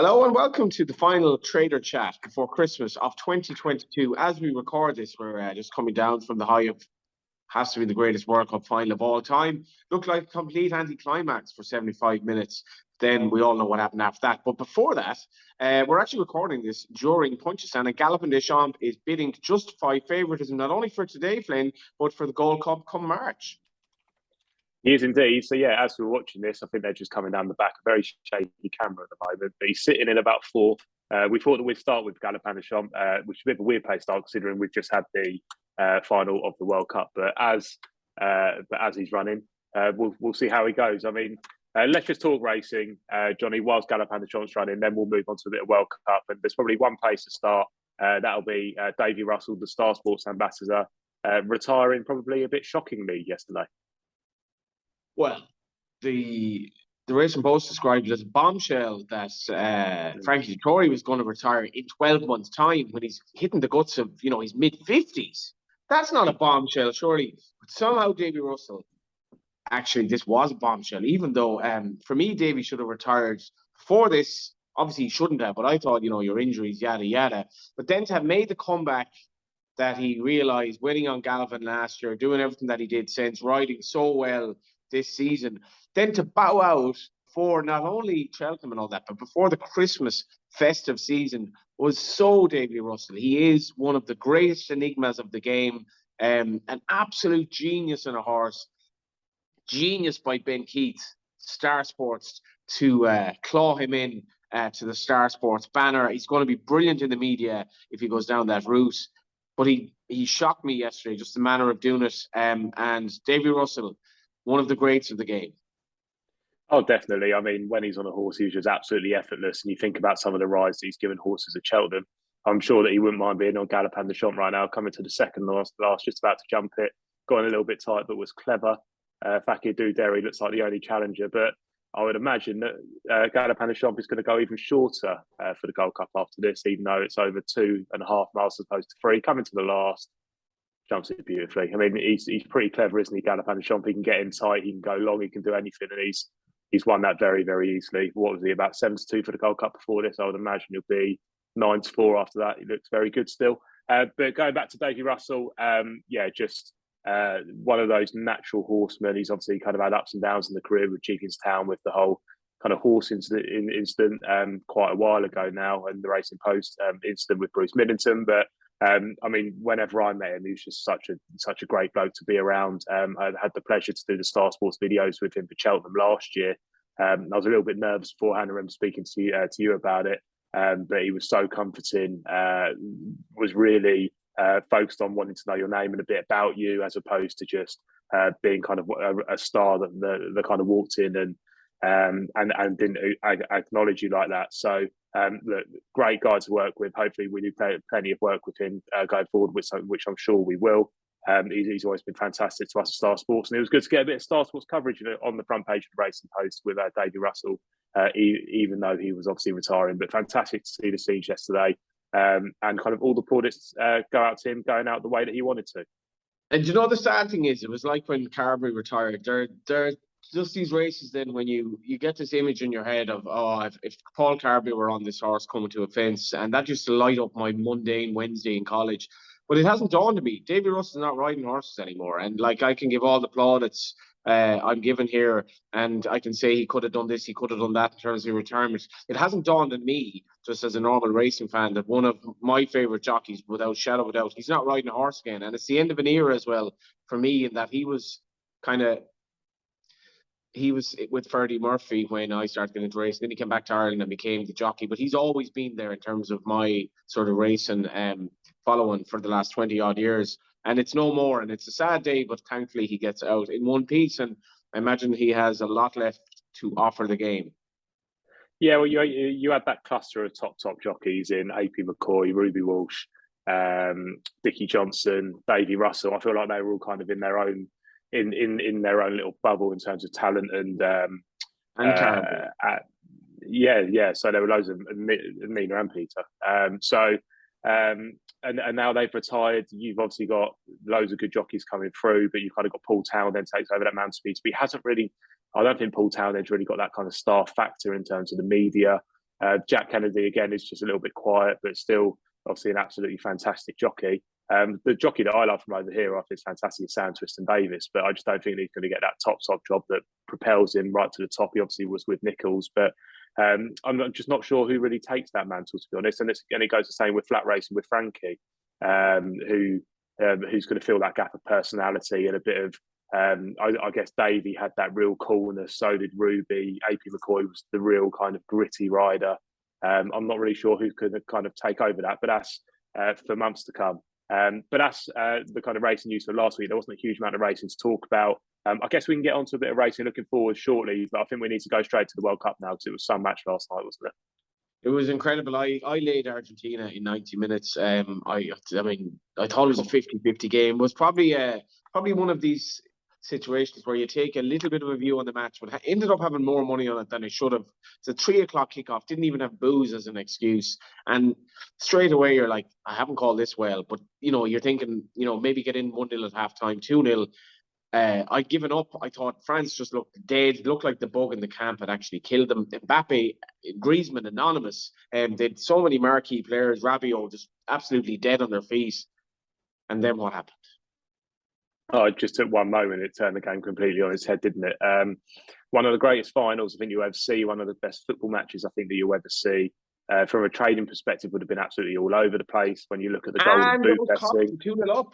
Hello and welcome to the final trader chat before Christmas of 2022. As we record this, we're just coming down from the high of has to be the greatest World Cup final of all time. Looked like a complete anticlimax for 75 minutes. Then we all know what happened after that. But before that, we're actually recording this during Punchestown, and Galopin Des Champs is bidding to justify favouritism not only for today, Flynn, but for the Gold Cup come March. He is indeed. So, yeah, as we were watching this, I think they're just coming down the back. A very shaky camera at the moment, but he's sitting in about fourth. We thought that we'd start with Galopin Des Champs, which is a bit of a weird place to start considering we've just had the final of the World Cup. But as he's running, we'll see how he goes. I mean, let's just talk racing, Johnny. Whilst Galopin Des Champs running, then we'll move on to a bit of World Cup. And there's probably one place to start. That'll be Davy Russell, the Star Sports ambassador, retiring probably a bit shockingly yesterday. Well, the Racing Post described it as a bombshell that Frankie Dettori was going to retire in 12 months' time when he's hitting the guts of, his mid-50s. That's not a bombshell, surely. But somehow Davy Russell, actually, this was a bombshell, even though, for me, Davy should have retired before this. Obviously, he shouldn't have, but I thought, your injuries, yada, yada. But then to have made the comeback that he realised, winning on Galopin last year, doing everything that he did since, riding so well this season, then to bow out for not only Cheltenham and all that, but before the Christmas festive season was so Davy Russell. He is one of the greatest enigmas of the game, an absolute genius on a horse. Genius by Ben Keith, Star Sports, to claw him in to the Star Sports banner. He's going to be brilliant in the media if he goes down that route. But he shocked me yesterday, just the manner of doing it. And Davy Russell, one of the greats of the game. Oh, definitely. I mean, when he's on a horse, he's just absolutely effortless. And you think about some of the rides that he's given horses at Cheltenham. I'm sure that he wouldn't mind being on Galopin Des Champs right now, coming to the second last, just about to jump it. Got in a little bit tight, but was clever. Fakir Duderi looks like the only challenger. But I would imagine that Galopin Des Champs is going to go even shorter for the Gold Cup after this, even though it's over 2.5 miles as opposed to 3. Coming to the last, jumps it beautifully. I mean, he's pretty clever, isn't he? Galopin Des Champs. He can get in tight, he can go long, he can do anything, and he's won that very, very easily. What was he, about 7-2 for the Gold Cup before this? I would imagine he'll be 9-4 after that. He looks very good still. But going back to Davy Russell, just one of those natural horsemen. He's obviously kind of had ups and downs in the career with Punchestown, with the whole kind of horse incident quite a while ago now, and the Racing Post incident with Bruce Middleton. But I mean, whenever I met him, he was just such a great bloke to be around. I had the pleasure to do the Star Sports videos with him for Cheltenham last year. I was a little bit nervous beforehand. I remember speaking to you about it, but he was so comforting. Was really focused on wanting to know your name and a bit about you, as opposed to just being kind of a star that kind of walked in and didn't acknowledge you like that. So. Look, great guy to work with. Hopefully, we do plenty of work with him going forward, which I'm sure we will. He's always been fantastic to us at Star Sports, and it was good to get a bit of Star Sports coverage on the front page of the Racing Post with Davy Russell, even though he was obviously retiring. But fantastic to see the scenes yesterday, and kind of all the plaudits go out to him going out the way that he wanted to. And the sad thing is, it was like when Carberry retired. They're just these races then when you get this image in your head of, if Paul Carberry were on this horse coming to a fence, and that used to light up my mundane Wednesday in college. But it hasn't dawned on me. Davy Russell's not riding horses anymore. And I can give all the plaudits I'm given here, and I can say he could have done this, he could have done that in terms of retirement. It hasn't dawned on me, just as a normal racing fan, that one of my favourite jockeys, without shadow of a doubt, he's not riding a horse again. And it's the end of an era as well for me, in that he was with Ferdy Murphy when I started getting into racing. Then he came back to Ireland and became the jockey. But he's always been there in terms of my sort of racing following for the last 20-odd years. And it's no more. And it's a sad day, but thankfully he gets out in one piece. And I imagine he has a lot left to offer the game. Yeah, well, you had that cluster of top jockeys in AP McCoy, Ruby Walsh, Dickie Johnson, Davy Russell. I feel like they were all kind of in their own little bubble in terms of talent and so there were loads of Nina and Peter. And now they've retired. You've obviously got loads of good jockeys coming through, but you've kind of got Paul Townend takes over that mountain speed. But he hasn't really. I don't think Paul Townend's really got that kind of star factor in terms of the media. Jack Kennedy, again, is just a little bit quiet, but still obviously an absolutely fantastic jockey. The jockey that I love from over here, I think is fantastic, is Sam Twiston-Davis, but I just don't think he's going to get that top job that propels him right to the top. He obviously was with Nichols, but I'm just not sure who really takes that mantle, to be honest. And it goes the same with flat racing with Frankie, who's going to fill that gap of personality and a bit of. I guess Davy had that real coolness. So did Ruby. AP McCoy was the real kind of gritty rider. I'm not really sure who could kind of take over that, but that's for months to come. But that's the kind of racing news for last week. There wasn't a huge amount of racing to talk about. I guess we can get on to a bit of racing looking forward shortly, but I think we need to go straight to the World Cup now because it was some match last night, wasn't it? It was incredible. I laid Argentina in 90 minutes. I mean, I thought it was a 50-50 game. It was probably one of these situations where you take a little bit of a view on the match, but ended up having more money on it than it should have. It's a 3 o'clock kickoff, didn't even have booze as an excuse. And straight away, you're like, I haven't called this well. But, you're thinking, maybe get in 1-0 at halftime, 2-0. I'd given up. I thought France just looked dead, looked like the bug in the camp had actually killed them. Mbappe, Griezmann, anonymous. They had so many marquee players, Rabiot just absolutely dead on their feet. And then what happened? Oh, it just took one moment. It turned the game completely on its head, didn't it? One of the greatest finals I think you'll ever see, one of the best football matches I think that you'll ever see. From a trading perspective, would have been absolutely all over the place when you look at the golden boot betting. 2-0 up.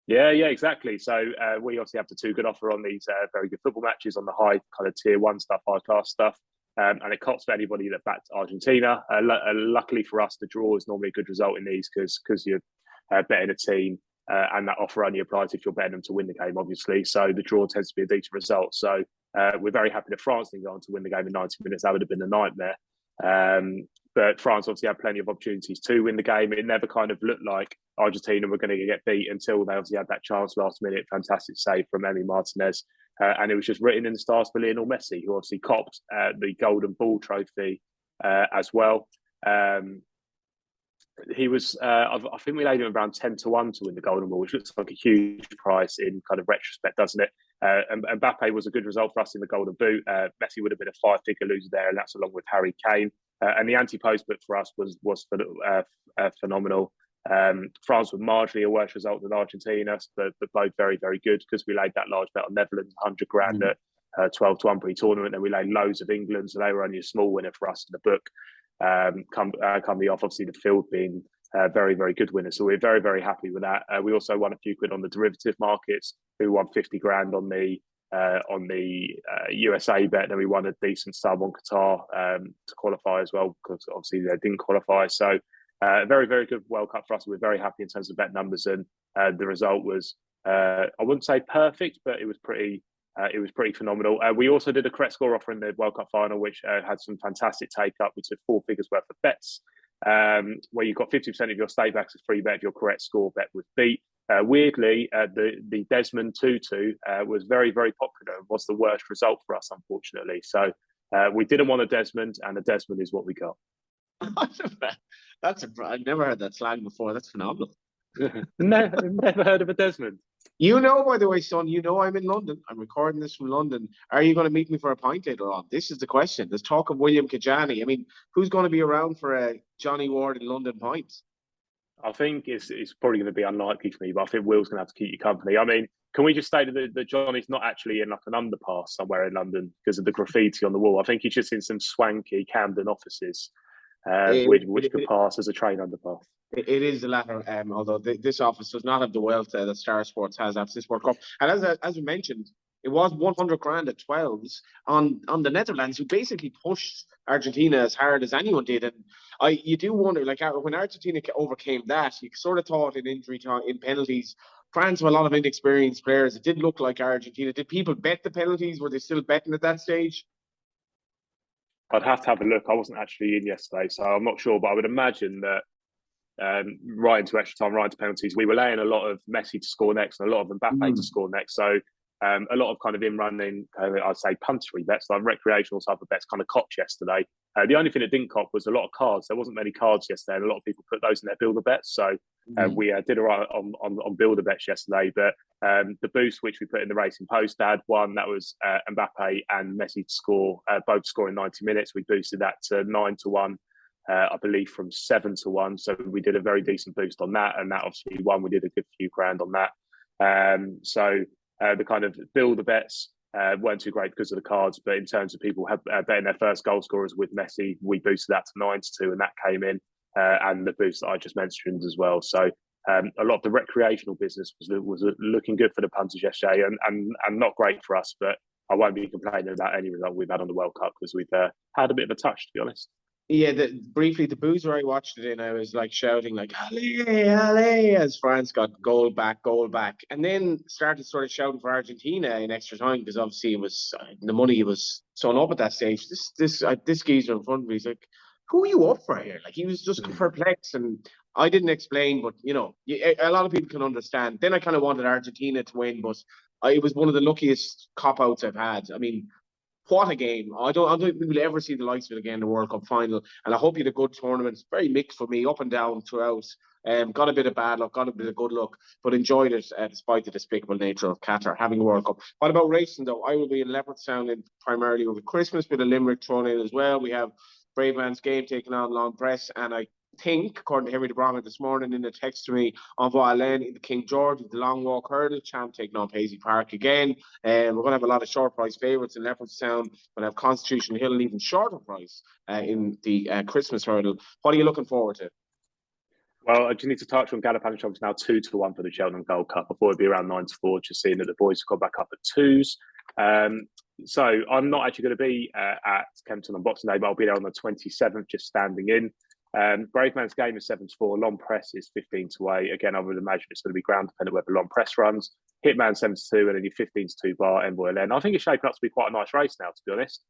Yeah, exactly. So we obviously have the Too Good offer on these very good football matches on the high kind of tier 1 stuff, high class stuff. And it costs for anybody that backed Argentina. Luckily for us, the draw is normally a good result in these because you're betting a team. And that offer only applies if you're betting them to win the game, obviously. So the draw tends to be a decent result. So we're very happy that France didn't go on to win the game in 90 minutes. That would have been a nightmare. But France obviously had plenty of opportunities to win the game. It never kind of looked like Argentina were going to get beat until they obviously had that chance last minute. Fantastic save from Emi Martinez. And it was just written in the stars for Lionel Messi, who obviously copped the Golden Ball trophy as well. He was, I think we laid him around 10-1 to win the Golden Ball, which looks like a huge price in kind of retrospect, doesn't it? And Mbappe was a good result for us in the Golden Boot. Messi would have been a 5-figure loser there, and that's along with Harry Kane. And the anti-post book for us was phenomenal. France was marginally a worse result than Argentina, but both very, very good because we laid that large bet on Netherlands, 100 grand at 12-1 pre-tournament, and we laid loads of England, so they were only a small winner for us in the book. Coming off, obviously, the field being very, very good winners. So we're very, very happy with that. We also won a few quid on the derivative markets. We won 50 grand on the USA bet. Then we won a decent sum on Qatar to qualify as well, because obviously they didn't qualify. So very, very good World Cup for us. We're very happy in terms of bet numbers, and the result was I wouldn't say perfect, but it was pretty phenomenal. We also did a correct score offer in the World Cup final, which had some fantastic take up. We took 4 figures worth of bets, where you got 50% of your stake backs as free bet if your correct score bet was beat. Weirdly, the Desmond Tutu was very, very popular and was the worst result for us, unfortunately. So we didn't want a Desmond, and a Desmond is what we got. I've never heard that slang before. That's phenomenal. Never heard of a Desmond. By the way, son, I'm in London. I'm recording this from London. Are you going to meet me for a pint later on? This is the question. There's talk of William Kajani. I mean, who's going to be around for a Johnny Ward in London pints? I think it's probably going to be unlikely for me, but I think Will's going to have to keep you company. I mean, can we just state that Johnny's not actually in like an underpass somewhere in London because of the graffiti on the wall? I think he's just in some swanky Camden offices, which could pass as a train underpass. It is the latter, although this office does not have the wealth that Star Sports has after this World Cup. And as we mentioned, it was 100 grand at 12s on the Netherlands, who basically pushed Argentina as hard as anyone did. And you do wonder, like, when Argentina overcame that, you sort of thought in injury time, in penalties, France have a lot of inexperienced players. It did look like Argentina. Did people bet the penalties? Were they still betting at that stage? I'd have to have a look. I wasn't actually in yesterday, so I'm not sure, but I would imagine that right into extra time, right into penalties, we were laying a lot of Messi to score next and a lot of Mbappe to score next. So A lot of kind of in-running, I'd say puntery bets, like recreational type of bets, kind of copped yesterday. The only thing that didn't cop was a lot of cards. There wasn't many cards yesterday, and a lot of people put those in their builder bets. So we did all right on builder bets yesterday. But the boost which we put in the Racing Post had one that was Mbappe and Messi to score, both scoring 90 minutes. We boosted that to 9-1. I believe from 7-1. So we did a very decent boost on that, and that obviously won. We did a good few grand on that. The kind of builder bets weren't too great because of the cards, but in terms of people betting their first goal scorers with Messi, we boosted that to 9-2, and that came in, and the boost that I just mentioned as well. So a lot of the recreational business was looking good for the punters yesterday, and not great for us, but I won't be complaining about any result we've had on the World Cup because we've had a bit of a touch, to be honest. Yeah, briefly, the boozer I watched it in, I was like shouting like "Allez, allez!" as France got goal back, and then started sort of shouting for Argentina in extra time because obviously it was the money was sewn up at that stage. This geezer in front of me, he's like, "Who are you up for here?" Like he was just perplexed, and I didn't explain, but a lot of people can understand. Then I kind of wanted Argentina to win, but it was one of the luckiest cop outs I've had. I mean, what a game. I don't think we will ever see the likes of it again in the World Cup final. And I hope you had a good tournament. It's very mixed for me, up and down throughout. Got a bit of bad luck, got a bit of good luck, but enjoyed it despite the despicable nature of Qatar having a World Cup. What about racing, though? I will be in Leopardstown primarily over Christmas, bit of Limerick thrown in as well. We have Brave Man's Game taking on Long Press, and I think, according to Henry de Brahma this morning in a text to me, on FLYNN in the King George with the long walk hurdle, champ taking on Paisley Park again. We're going to have a lot of short price favourites in Leopardstown. We're going to have Constitution Hill, an even shorter price in the Christmas hurdle. What are you looking forward to? Well, I just need to touch on Galopin Des Champs now 2-1 for the Cheltenham Gold Cup. I thought it'd be around 9-4, just seeing that the boys have gone back up at twos. So I'm not actually going to be at Kempton on Boxing Day, but I'll be there on the 27th, just standing in. Brave Man's Game is 7-4. Long Press is 15-8. Again, I would imagine it's going to be ground dependent whether Long Press runs. Hitman 7-2, and then your 15-2 bar Envoy Len. I think it's shaping up to be quite a nice race now, to be honest.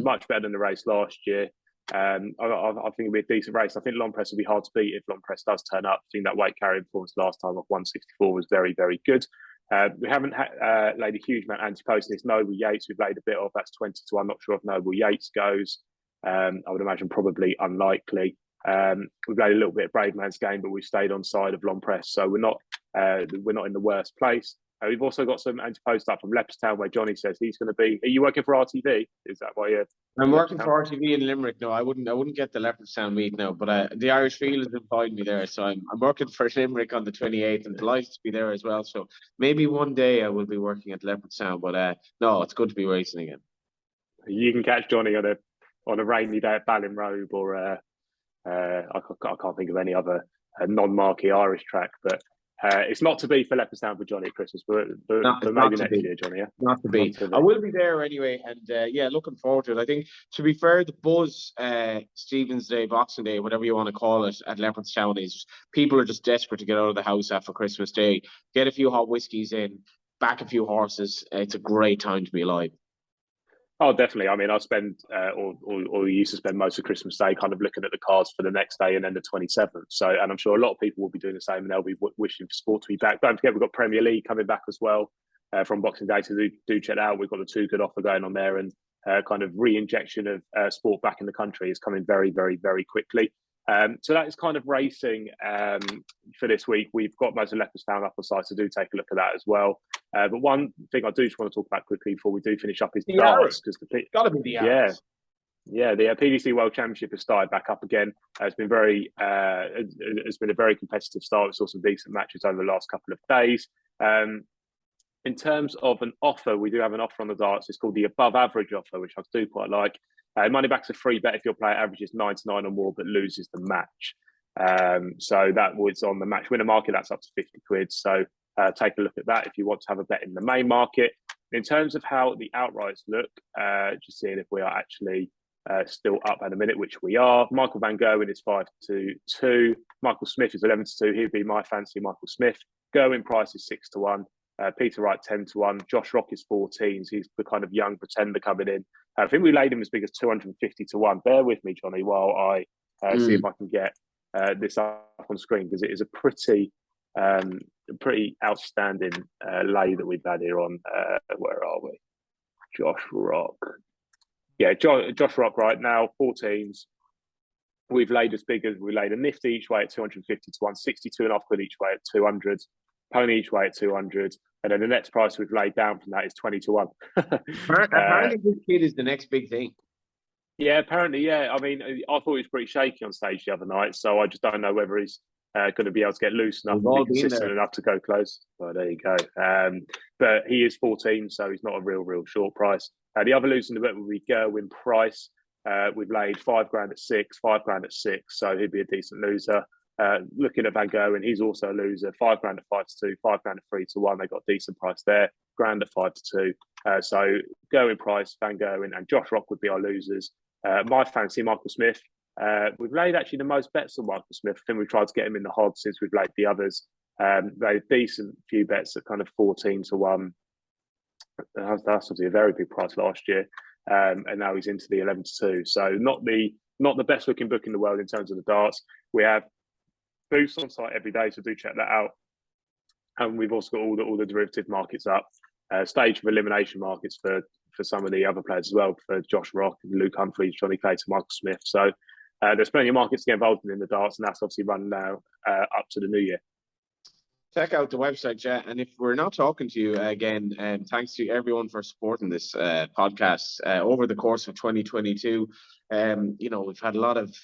Much better than the race last year. I think it'll be a decent race. I think Long Press will be hard to beat if Long Press does turn up. I think that weight carrying performance last time of 164 was very, very good. We haven't laid a huge amount anti-post in this. Noble Yates, we've laid a bit of. That's 20-1. I'm not sure if Noble Yates goes. I would imagine probably unlikely. We've played a little bit of Brave Man's Game, but we've stayed on side of Long Press, so we're not in the worst place. We've also got some anti-post up from Leopardstown where Johnny says he's going to be. Are you working for RTV? Is that why you're? I'm working for RTV in Limerick. No, I wouldn't get the Leopardstown meet now, but the Irish Field has invited me there, so I'm working for Limerick on the 28th, and delighted to be there as well. So maybe one day I will be working at Leopardstown, but no, it's good to be racing again. You can catch Johnny on a rainy day at Ballinrobe, or I can't think of any other non-marquee Irish track, but it's not to be for Leopardstown for Johnny at Christmas, but maybe next year, Johnny. Yeah, not to be. I will be there anyway, and looking forward to it. I think, to be fair, the buzz, Stephen's Day, Boxing Day, whatever you want to call it, at Leopardstown is people are just desperate to get out of the house after Christmas Day, get a few hot whiskies in, back a few horses. It's a great time to be alive. Oh, definitely. I mean, I spend, or used to spend most of Christmas Day kind of looking at the cards for the next day and then the 27th. So, and I'm sure a lot of people will be doing the same, and they'll be wishing for sport to be back. Don't forget, we've got Premier League coming back as well from Boxing Day, so do check that out. We've got the Two Good offer going on there, and kind of re-injection of sport back in the country is coming very, very, very quickly. So that is kind of racing for this week. We've got most of Leopardstown up on site, so do take a look at that as well. But one thing I do just want to talk about quickly before we do finish up is the darts, because got to be the arrows. Yeah, the PDC World Championship has started back up again. It's been it's been a very competitive start. We saw some decent matches over the last couple of days. In terms of an offer, we do have an offer on the darts. It's called the above average offer, which I do quite like. Money back's a free bet if your player averages 99 or more but loses the match. So that was on the match winner market. That's up to 50 quid. So take a look at that if you want to have a bet in the main market. In terms of how the outrights look, just seeing if we are actually still up at a minute, which we are. Michael Van Gerwen is 5-2. Michael Smith is 11-2. He'd be my fancy Michael Smith. Gerwin price is 6-1. Peter Wright 10-1. Josh Rock is 14. So he's the kind of young pretender coming in. I think we laid him as big as 250-1. Bear with me, Johnny, while I see if I can get this up on screen, because it is a pretty Pretty outstanding lay that we've had here on. Where are we? Josh Rock. Yeah, Josh Rock right now, 14s. We've laid as big as we laid a nifty each way at 250 to 1, 62.5 quid each way at 200, pony each way at 200, and then the next price we've laid down from that is 20 to 1. Apparently, this kid is the next big thing. Yeah, apparently, yeah. I mean, I thought he was pretty shaky on stage the other night, so I just don't know whether he's going to be able to get loose enough and be consistent enough to go close. Well, there you go. But he is 14, so he's not a real short price. The other loser in the bet would be Gerwin Price. We've laid £5 at 6, £5 at 6, so he'd be a decent loser. Looking at Van Gerwen, he's also a loser. £5 at 5 to 2, £5 at 3 to 1. They got a decent price there. £1 at 5 to 2. So Gerwin Price, Van Gerwen, and Josh Rock would be our losers. My fancy, Michael Smith. We've laid actually the most bets on Michael Smith. I think we've tried to get him in the odds since we've laid the others. They decent few bets at kind of 14 to 1. That's obviously a very big price last year. And now he's into the 11 to 2. So not the best looking book in the world in terms of the darts. We have boosts on site every day, so do check that out. And we've also got all the derivative markets up. Stage of elimination markets for some of the other players as well, for Josh Rock, Luke Humphries, Johnny Clayton, Michael Smith. So there's plenty of markets to get involved in the darts, and that's obviously running now up to the new year. Check out the website, Jet. And if we're not talking to you again, thanks to everyone for supporting this podcast over the course of 2022. We've had a lot of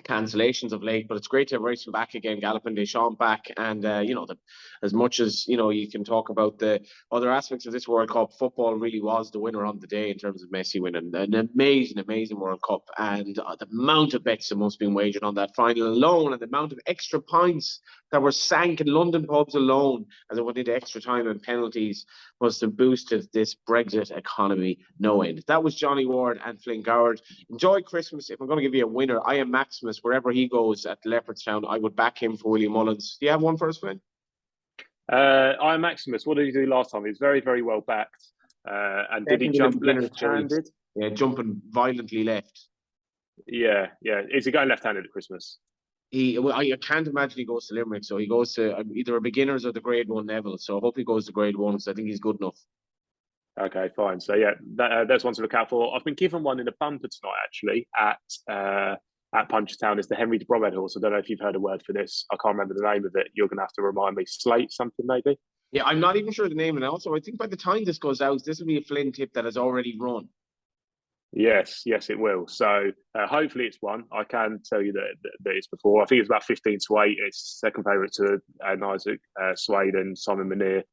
cancellations of late, but it's great to have racing back again, Galopin Des Champs back, and as much as you can talk about the other aspects of this World Cup, football really was the winner on the day in terms of Messi winning an amazing World Cup, and the amount of bets that must have been wagered on that final alone, and the amount of extra points that were sank in London pubs alone as it went into extra time and penalties must have boosted this Brexit economy no end. That was Johnny Ward and FLYNN GOWARD. Enjoy Christmas. If I'm going to give you a winner, I am Maximus. Wherever he goes at Leopardstown, I would back him for William Mullins. Do you have one for us, Flynn? I am Maximus. What did he do last time? He was very, very well backed. And did he jump left-handed? Yeah, jumping violently left. Yeah. Is he going left-handed at Christmas? I can't imagine he goes to Limerick, so he goes to either a beginners or the grade 1 level. So I hope he goes to grade 1 because I think he's good enough. Okay, fine. So yeah, that's one to look out for. I've been given one in a bumper tonight actually at Punchestown. It's the Henry de Bromhead horse. I don't know if you've heard a word for this. I can't remember the name of it. You're going to have to remind me. Slate something maybe. Yeah, I'm not even sure the name. And also, I think by the time this goes out, this will be a Flynn tip that has already run. Yes, it will. So hopefully it's one. I can tell you that it's before. I think it's about 15 to 8. It's second favourite to Isaac Swade and Simon Munir,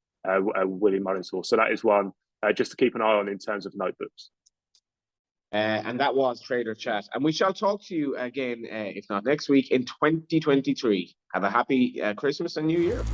William Mullins horse. So that is one just to keep an eye on in terms of notebooks. And that was Trader Chat. And we shall talk to you again, if not next week, in 2023. Have a happy Christmas and New Year.